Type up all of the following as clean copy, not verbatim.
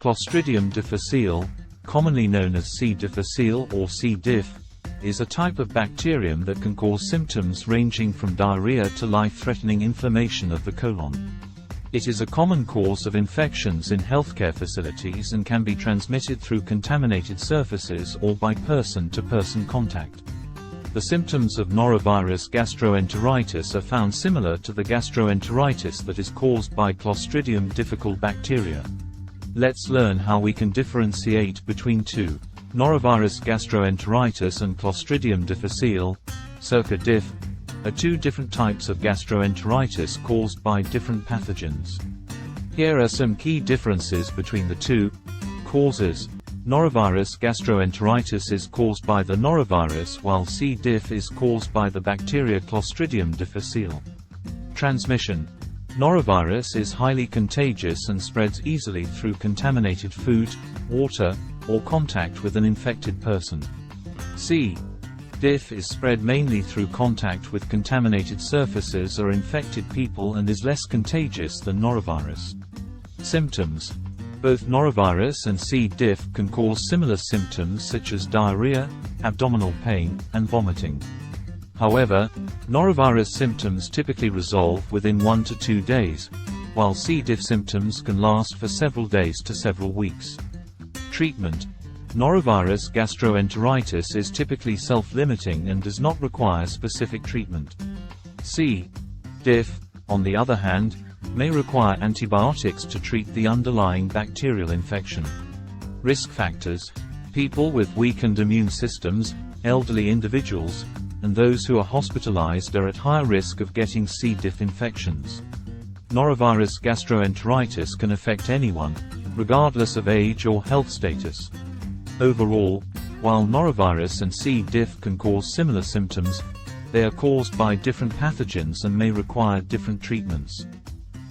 Clostridium difficile, commonly known as C. difficile or C. diff, is a type of bacterium that can cause symptoms ranging from diarrhea to life-threatening inflammation of the colon. It is a common cause of infections in healthcare facilities and can be transmitted through contaminated surfaces or by person-to-person contact. The symptoms of norovirus gastroenteritis are found similar to the gastroenteritis that is caused by Clostridium difficile bacteria. Let's learn how we can differentiate between two. Norovirus gastroenteritis and Clostridium difficile, circa diff, are two different types of gastroenteritis caused by different pathogens. Here are some key differences between the two. Causes: norovirus gastroenteritis is caused by the norovirus, while C. diff is caused by the bacteria Clostridium difficile. Transmission: norovirus is highly contagious and spreads easily through contaminated food, water, or contact with an infected person. C. diff is spread mainly through contact with contaminated surfaces or infected people and is less contagious than norovirus. Symptoms: both norovirus and C. diff can cause similar symptoms such as diarrhea, abdominal pain, and vomiting. However, norovirus symptoms typically resolve within 1 to 2 days, while C. diff symptoms can last for several days to several weeks. Treatment: norovirus gastroenteritis is typically self-limiting and does not require specific treatment. C. diff, on the other hand, may require antibiotics to treat the underlying bacterial infection. Risk factors: people with weakened immune systems, elderly individuals, and those who are hospitalized are at higher risk of getting C. diff infections. Norovirus gastroenteritis can affect anyone, regardless of age or health status. Overall, while norovirus and C. diff can cause similar symptoms, they are caused by different pathogens and may require different treatments.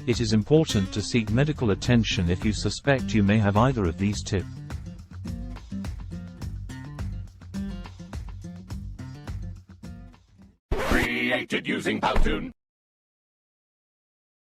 It is important to seek medical attention if you suspect you may have either of these tips. Created using Powtoon.